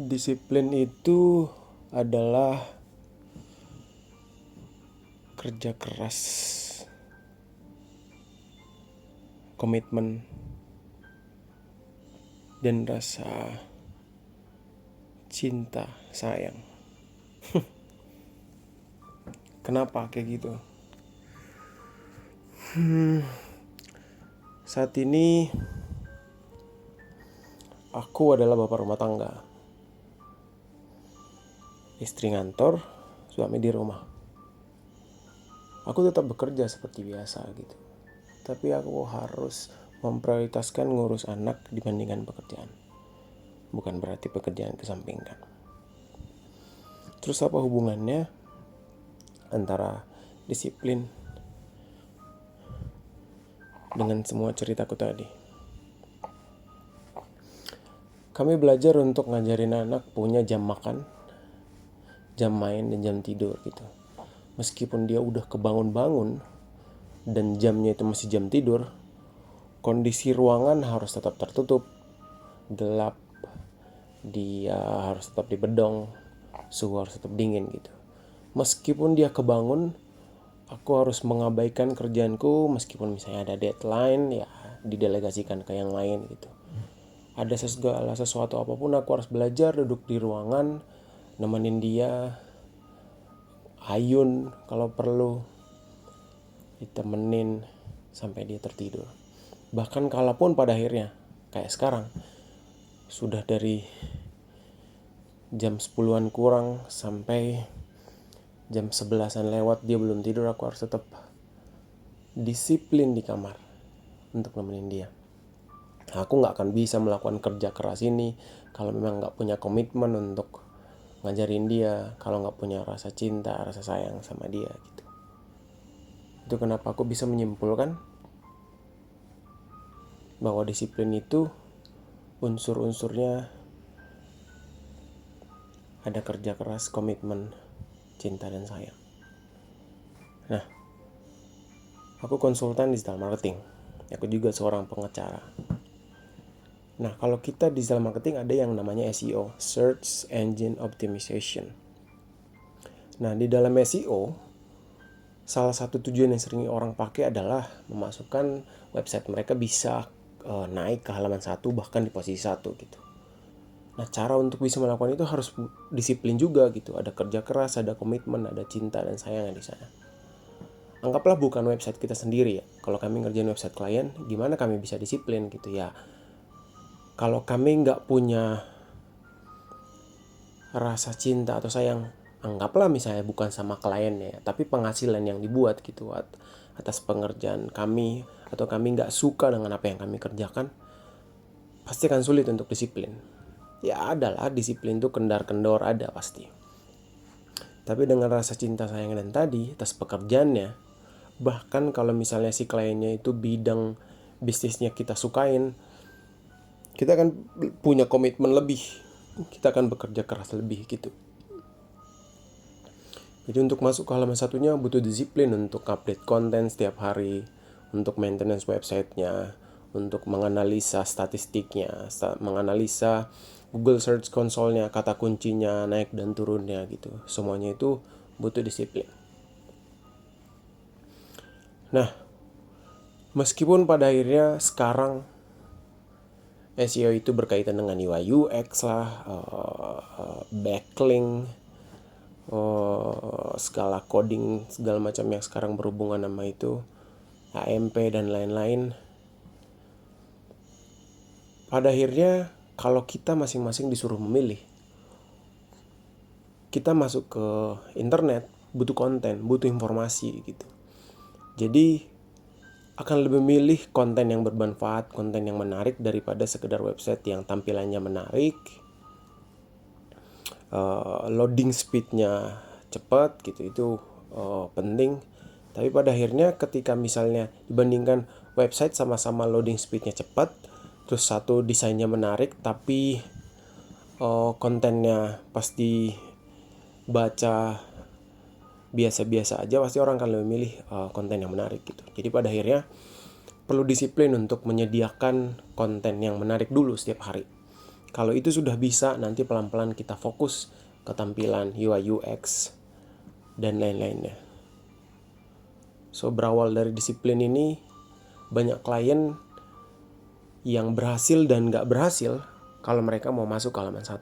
Disiplin itu adalah kerja keras, komitmen, dan rasa cinta, sayang. Kenapa kayak gitu? Saat ini aku adalah bapak rumah tangga. Istri ngantor, suami di rumah. Aku tetap bekerja seperti biasa gitu. Tapi aku harus memprioritaskan ngurus anak dibandingkan pekerjaan. Bukan berarti pekerjaan kesampingkan. Terus apa hubungannya antara disiplin dengan semua ceritaku tadi? Kami belajar untuk ngajarin anak punya jam makan, jam main, dan jam tidur gitu. Meskipun dia udah kebangun-bangun dan jamnya itu masih jam tidur, kondisi ruangan harus tetap tertutup, gelap, dia harus tetap di bedong, suhu harus tetap dingin gitu. Meskipun dia kebangun, aku harus mengabaikan kerjaanku. Meskipun misalnya ada deadline, ya didelegasikan ke yang lain gitu. Ada segala sesuatu apapun, aku harus belajar duduk di ruangan, nemenin dia, ayun kalau perlu, ditemenin sampai dia tertidur. Bahkan kalaupun pada akhirnya kayak sekarang sudah dari jam 10-an kurang sampai jam 11-an lewat dia belum tidur, aku harus tetap disiplin di kamar untuk nemenin dia. Aku gak akan bisa melakukan kerja keras ini kalau memang gak punya komitmen untuk ngajarin dia, kalau gak punya rasa cinta, rasa sayang sama dia gitu. Itu kenapa aku bisa menyimpulkan bahwa disiplin itu unsur-unsurnya ada kerja keras, komitmen, cinta, dan sayang. Nah, aku konsultan digital marketing. Aku juga seorang pengacara. Nah, kalau kita digital marketing ada yang namanya SEO, Search Engine Optimization. Nah, di dalam SEO, salah satu tujuan yang sering orang pakai adalah memasukkan website mereka bisa naik ke halaman 1, bahkan di posisi 1 gitu. Nah, cara untuk bisa melakukan itu harus disiplin juga gitu. Ada kerja keras, ada komitmen, ada cinta dan sayang di sana. Anggaplah bukan website kita sendiri ya. Kalau kami ngerjain website klien, gimana kami bisa disiplin gitu ya? Kalau kami nggak punya rasa cinta atau sayang, anggaplah misalnya bukan sama kliennya, tapi penghasilan yang dibuat gitu atas pengerjaan kami, atau kami nggak suka dengan apa yang kami kerjakan, pasti akan sulit untuk disiplin. Ya adalah disiplin itu kendor-kendor ada pasti. Tapi dengan rasa cinta sayang dan tadi atas pekerjaannya, bahkan kalau misalnya si kliennya itu bidang bisnisnya kita sukain, kita akan punya komitmen lebih, kita akan bekerja keras lebih gitu. Jadi untuk masuk ke halaman satunya butuh disiplin untuk update konten setiap hari, untuk maintenance websitenya, untuk menganalisa statistiknya, menganalisa Google Search Console-nya, kata kuncinya, naik dan turunnya gitu. Semuanya itu butuh disiplin. Nah, meskipun pada akhirnya sekarang SEO itu berkaitan dengan UI UX lah, backlink, skala coding, segala macam yang sekarang berhubungan sama itu, AMP dan lain-lain. Pada akhirnya kalau kita masing-masing disuruh memilih, kita masuk ke internet butuh konten, butuh informasi gitu. Jadi akan lebih milih konten yang bermanfaat, konten yang menarik daripada sekedar website yang tampilannya menarik, loading speednya cepat gitu. Itu penting. Tapi pada akhirnya ketika misalnya dibandingkan website sama-sama loading speednya cepat, terus satu desainnya menarik tapi kontennya pasti baca biasa-biasa aja, pasti orang akan lebih milih konten yang menarik gitu. Jadi pada akhirnya perlu disiplin untuk menyediakan konten yang menarik dulu setiap hari. Kalau itu sudah bisa, nanti pelan-pelan kita fokus ke tampilan UI UX dan lain-lainnya. So, berawal dari disiplin ini, banyak klien yang berhasil dan gak berhasil kalau mereka mau masuk ke halaman 1.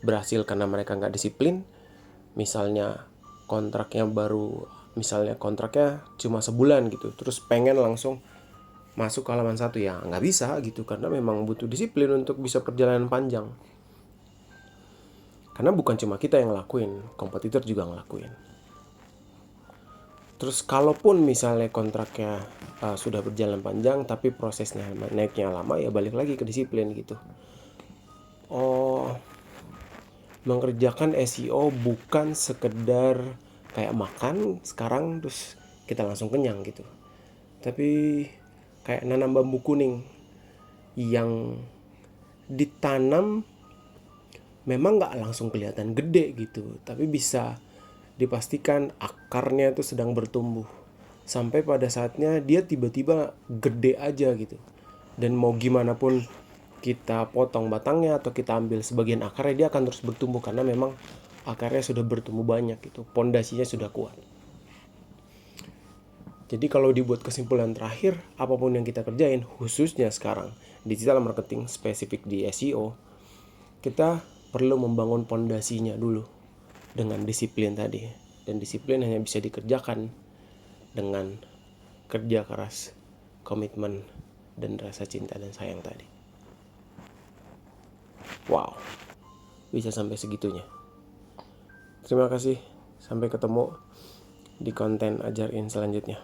Berhasil karena mereka gak disiplin, misalnya kontraknya cuma sebulan gitu, terus pengen langsung masuk ke halaman 1, ya nggak bisa gitu, karena memang butuh disiplin untuk bisa perjalanan panjang. Karena bukan cuma kita yang ngelakuin, kompetitor juga ngelakuin. Terus kalaupun misalnya kontraknya sudah berjalan panjang tapi prosesnya naiknya lama, ya balik lagi ke disiplin gitu. Mengerjakan SEO bukan sekedar kayak makan sekarang terus kita langsung kenyang gitu, tapi kayak nanam bambu kuning yang ditanam memang nggak langsung kelihatan gede gitu, tapi bisa dipastikan akarnya itu sedang bertumbuh sampai pada saatnya dia tiba-tiba gede aja gitu. Dan mau gimana pun kita potong batangnya atau kita ambil sebagian akarnya, dia akan terus bertumbuh karena memang akarnya sudah bertumbuh banyak gitu, pondasinya sudah kuat. Jadi kalau dibuat kesimpulan terakhir, apapun yang kita kerjain, khususnya sekarang digital marketing spesifik di SEO, kita perlu membangun pondasinya dulu dengan disiplin tadi. Dan disiplin hanya bisa dikerjakan dengan kerja keras, komitmen, dan rasa cinta dan sayang tadi. Wow, bisa sampai segitunya. Terima kasih, sampai ketemu di konten Ajarin selanjutnya.